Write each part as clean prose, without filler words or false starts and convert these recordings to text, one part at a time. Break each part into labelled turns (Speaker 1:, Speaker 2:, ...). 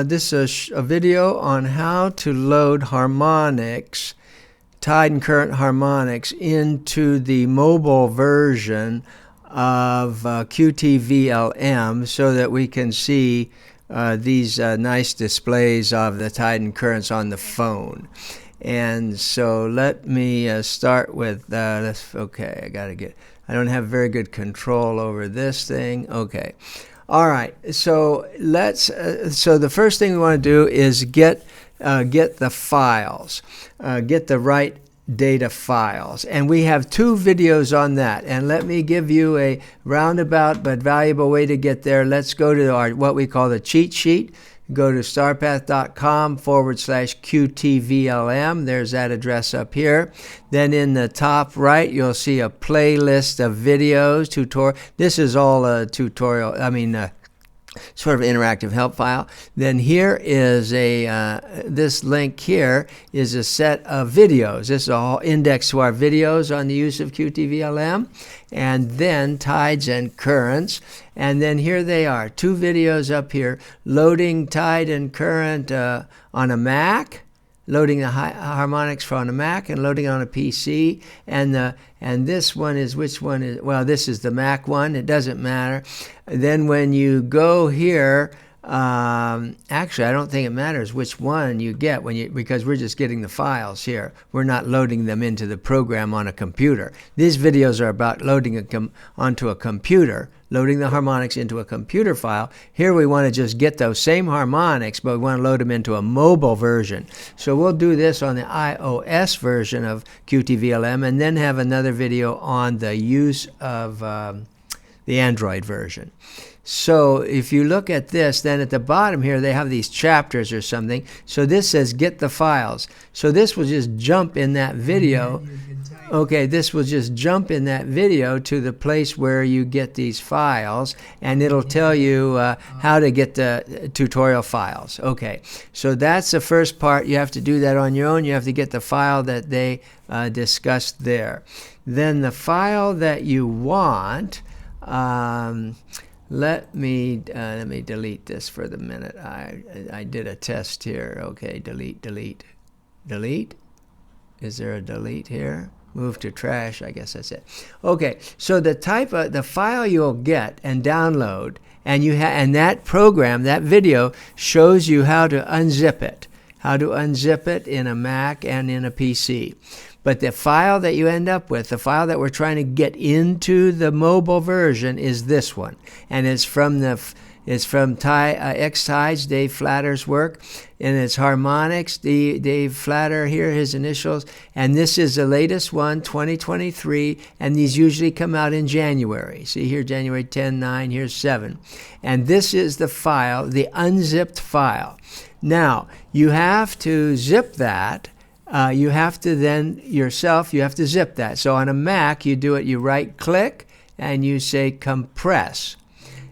Speaker 1: This is a video on how to load harmonics, tide and current harmonics, into the mobile version of qtVlm so that we can see these nice displays of the tide and currents on the phone. And so let me start with this. Okay, I don't have very good control over this thing. Okay. All right. So so the first thing we want to do is get the files, get the right data files. And we have 2 videos on that. And let me give you a roundabout but valuable way to get there. Let's go to our what we call the cheat sheet. Go to starpath.com/qtVlm. There's that address up here. Then in the top right, you'll see a playlist of videos, tutorial. This is all a tutorial, sort of interactive help file. Then here is this link here is a set of videos. This is all index to our videos on the use of qtVlm. And then tides and currents. And then here they are, 2 videos up here, loading tide and current on a Mac, loading the harmonics on a Mac, and loading on a PC. And this one is, which one is, well, this is the Mac one. It doesn't matter. Then when you go here, actually, I don't think it matters which one you get because we're just getting the files here. We're not loading them into the program on a computer. These videos are about loading onto a computer, loading the harmonics into a computer file. Here we want to just get those same harmonics, but we want to load them into a mobile version. So we'll do this on the iOS version of qtVlm and then have another video on the use of the Android version. So if you look at this, then at the bottom here, they have these chapters or something. So this says get the files. So this will just jump in that video. Okay, this will just jump in that video to the place where you get these files, and it'll tell you how to get the tutorial files. Okay, so that's the first part. You have to do that on your own. You have to get the file that they discussed there. Then the file that you want, let me delete this for the minute. I did a test here. Okay, delete. Is there a delete here? Move to trash. I guess that's it. Okay, so the file you'll get and download, and that program, that video, shows you how to unzip it. How to unzip it in a Mac and in a PC. But the file that you end up with, the file that we're trying to get into the mobile version, is this one, and it's from X-Tides, Dave Flatter's work, and it's harmonics. Dave Flatter here, his initials, and this is the latest one, 2023, and these usually come out in January. See here, January 10, 9, here's 7, and this is the file, the unzipped file. Now you have to zip that. You have to zip that. So on a Mac, you do it, you right click and you say compress.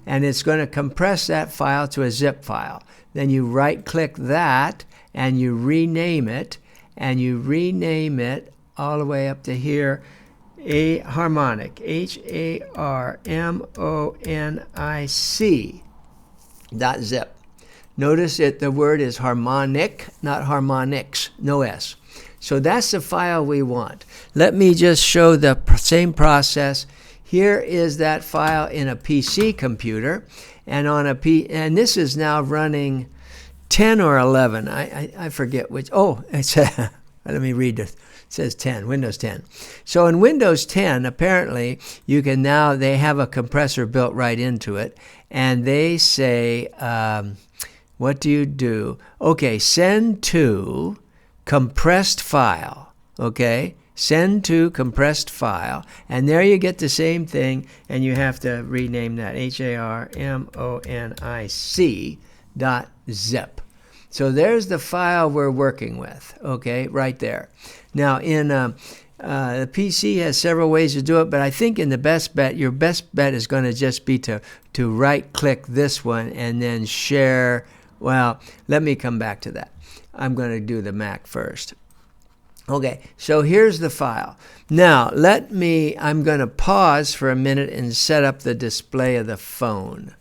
Speaker 1: And it's going to compress that file to a zip file. Then you right click that and you rename it. And you rename it all the way up to here, a harmonic, harmonic.zip. Notice that the word is harmonic, not harmonics, no S. So that's the file we want. Let me just show the same process. Here is that file in a PC computer, and and this is now running 10 or 11. I forget which. Oh, it's let me read it. It says 10, Windows 10. So in Windows 10, apparently they have a compressor built right into it, and they say, what do you do? Okay, send to compressed file. Okay, send to compressed file, and there you get the same thing, and you have to rename that harmonic.zip. So there's the file we're working with. Okay, right there. Now in the PC has several ways to do it, but I think your best bet is going to just be to right click this one and then share. Well, let me come back to that. I'm going to do the Mac first. Okay, so here's the file. Now, I'm going to pause for a minute and set up the display of the phone.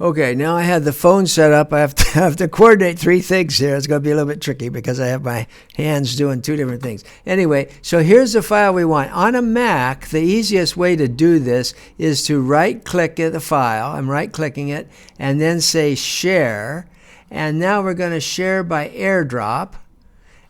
Speaker 1: Okay, now I have the phone set up. I have to coordinate three things here. It's going to be a little bit tricky because I have my hands doing two different things. Anyway, so here's the file we want. On a Mac, the easiest way to do this is to right-click the file. I'm right-clicking it, and then say Share. And now we're going to share by Airdrop.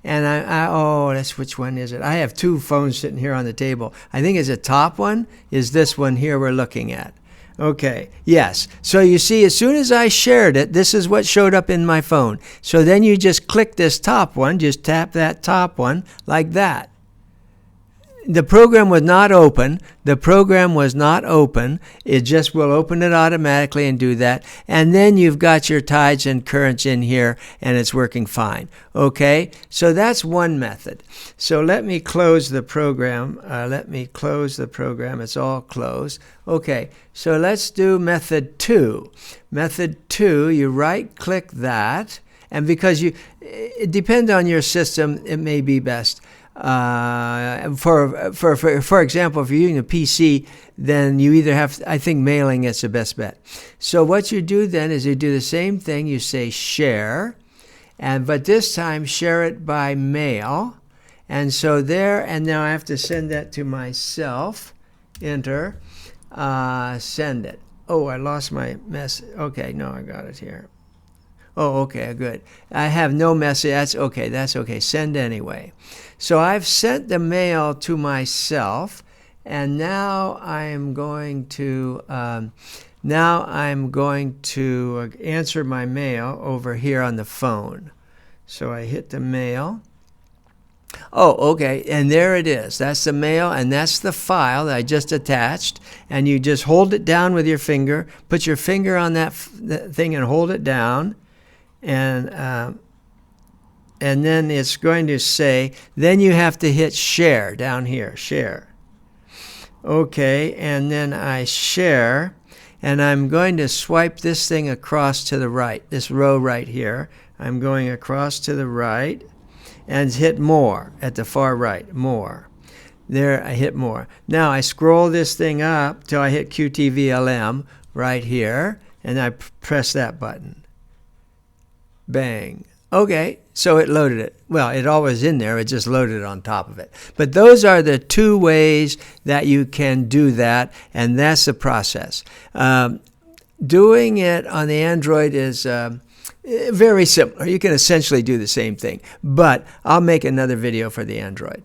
Speaker 1: And oh, that's which one is it? I have two phones sitting here on the table. I think it's the top one is this one here we're looking at. Okay, yes. So you see, as soon as I shared it, this is what showed up in my phone. So then you just click this top one, just tap that top one like that. The program was not open. The program was not open. It just will open it automatically and do that. And then you've got your tides and currents in here, and it's working fine. Okay, so that's one method. So let me close the program. It's all closed. Okay, so let's do method 2. Method 2, you right-click that. And because it depends on your system, it may be best. For example, if you're using a PC, then you either have, I think mailing is the best bet. So what you do then is you do the same thing. You say share, but this time share it by mail. And so there, and now I have to send that to myself. Enter, send it. Oh, I lost my message. Okay, no, I got it here. Oh, okay, good. I have no message. That's okay. Send anyway. So I've sent the mail to myself, and now I'm going to answer my mail over here on the phone. So I hit the mail. Oh, okay, and there it is. That's the mail, and that's the file that I just attached. And you just hold it down with your finger. Put your finger on that thing and hold it down. And then it's going to say, then you have to hit share down here, share. Okay, and then I share, and I'm going to swipe this thing across to the right, this row right here. I'm going across to the right and hit more at the far right, more. There, I hit more. Now I scroll this thing up till I hit qtVlm right here, and I press that button. Bang. Okay, so it loaded it. Well, it always in there. It just loaded it on top of it. But those are the two ways that you can do that, and that's the process. Doing it on the Android is very similar. You can essentially do the same thing, but I'll make another video for the Android.